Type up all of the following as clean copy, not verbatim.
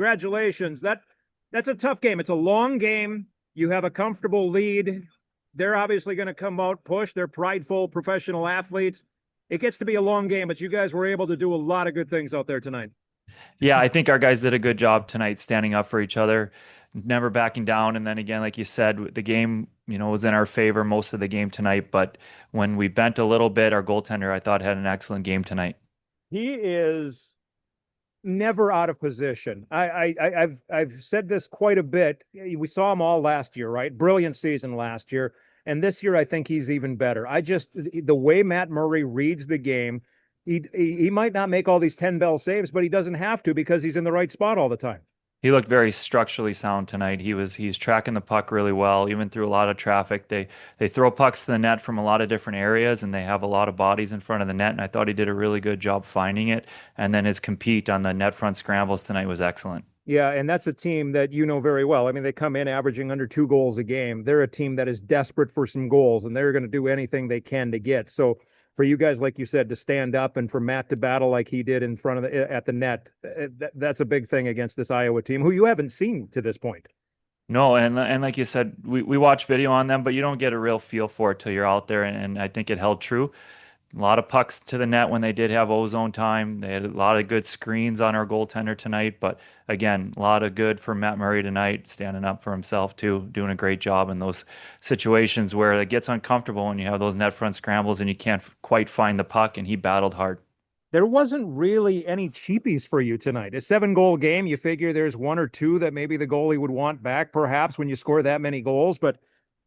congratulations. That's a tough game. It's a long game. You have a comfortable lead. They're obviously going to come out, push. They're prideful professional athletes. It gets to be a long game, but you guys were able to do a lot of good things out there tonight. Yeah, I think our guys did a good job tonight standing up for each other, never backing down. And then again, like you said, the game, was in our favor most of the game tonight. But when we bent a little bit, our goaltender, I thought, had an excellent game tonight. He is never out of position. I've said this quite a bit. We saw him all last year, right? Brilliant season last year. And this year, I think he's even better. The way Matt Murray reads the game, he might not make all these 10 bell saves, but he doesn't have to because he's in the right spot all the time. He looked very structurally sound tonight. He's tracking the puck really well, even through a lot of traffic. They throw pucks to the net from a lot of different areas, and they have a lot of bodies in front of the net. And I thought he did a really good job finding it. And then his compete on the net front scrambles tonight was excellent. Yeah, and that's a team that you know very well. I mean, they come in averaging under 2 goals a game. They're a team that is desperate for some goals, and they're going to do anything they can to get. So for you guys, like you said, to stand up and for Matt to battle like he did in front of at the net, that's a big thing against this Iowa team, who you haven't seen to this point. No, and like you said, we watch video on them, but you don't get a real feel for it till you're out there. And I think it held true. A lot of pucks to the net when they did have ozone time. They had a lot of good screens on our goaltender tonight. But again, a lot of good for Matt Murray tonight, standing up for himself too, doing a great job in those situations where it gets uncomfortable when you have those net front scrambles and you can't quite find the puck. And he battled hard. There wasn't really any cheapies for you tonight. A 7 goal game, you figure there's one or two that maybe the goalie would want back, perhaps when you score that many goals, but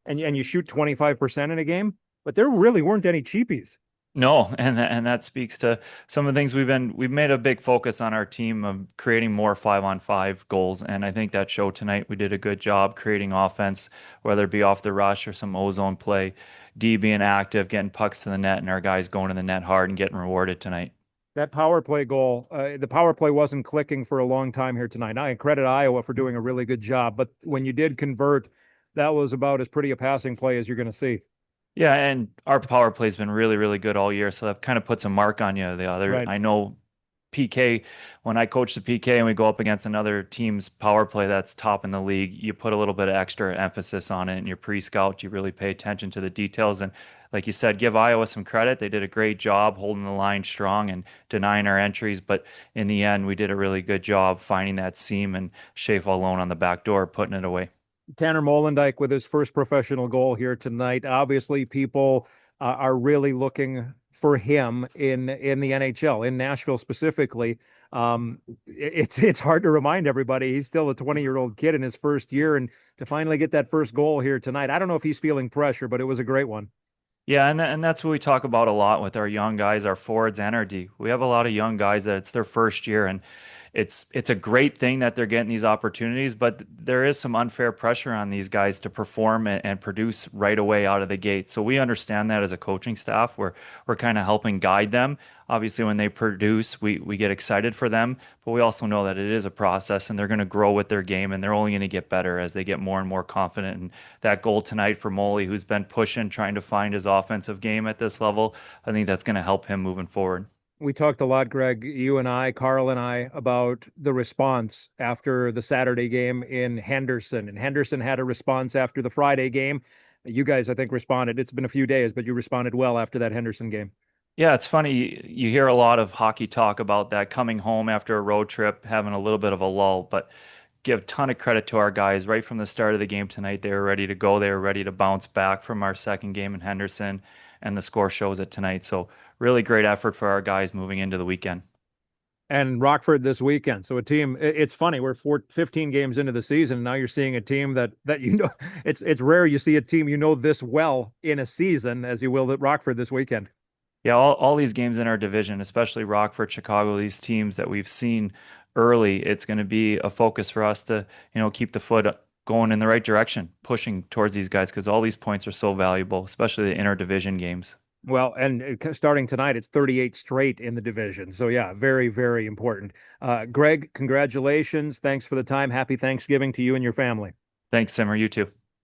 and you shoot 25% in a game. But there really weren't any cheapies. No, and that speaks to some of the things we've made a big focus on our team of creating more 5-on-5 goals, and I think that showed tonight. We did a good job creating offense, whether it be off the rush or some ozone play, D being active, getting pucks to the net, and our guys going to the net hard and getting rewarded tonight. That power play goal, the power play wasn't clicking for a long time here tonight. I credit Iowa for doing a really good job, but when you did convert, that was about as pretty a passing play as you're going to see. Yeah, and our power play's been really, really good all year, so that kind of puts a mark on you. The other, Right. I know PK, when I coach the PK and we go up against another team's power play that's top in the league, you put a little bit of extra emphasis on it in your pre-scout. You really pay attention to the details. And like you said, give Iowa some credit. They did a great job holding the line strong and denying our entries. But in the end, we did a really good job finding that seam and Schaefer alone on the back door, putting it away. Tanner Molendijk with his first professional goal here tonight. Obviously, people are really looking for him in the NHL, in Nashville specifically. It's hard to remind everybody he's still a 20-year-old kid in his first year, and to finally get that first goal here tonight, I don't know if he's feeling pressure, but it was a great one. Yeah, and that's what we talk about a lot with our young guys, our forwards and our D. We have a lot of young guys that it's their first year, and it's a great thing that they're getting these opportunities, but there is some unfair pressure on these guys to perform and produce right away out of the gate. So we understand that as a coaching staff. We're kind of helping guide them. Obviously, when they produce, we get excited for them, but we also know that it is a process and they're going to grow with their game and they're only going to get better as they get more and more confident. And that goal tonight for Molly, who's been pushing, trying to find his offensive game at this level, I think that's going to help him moving forward. We talked a lot, Greg, you and I, Carl and I, about the response after the Saturday game in Henderson. And Henderson had a response after the Friday game. You guys, I think, responded. It's been a few days, but you responded well after that Henderson game. Yeah, it's funny. You hear a lot of hockey talk about that coming home after a road trip, having a little bit of a lull, but give a ton of credit to our guys right from the start of the game tonight. They were ready to go. They were ready to bounce back from our second game in Henderson, and the score shows it tonight. So, really great effort for our guys moving into the weekend. And Rockford this weekend. So a team, it's funny, we're 15 games into the season. And now you're seeing a team that you know, it's rare you see a team you know this well in a season as you will at Rockford this weekend. Yeah, all these games in our division, especially Rockford, Chicago, these teams that we've seen early, it's going to be a focus for us to, keep the foot going in the right direction, pushing towards these guys because all these points are so valuable, especially the interdivision games. Well, and starting tonight, it's 38 straight in the division. So yeah, very, very important. Greg, congratulations. Thanks for the time. Happy Thanksgiving to you and your family. Thanks, Simmer. You too.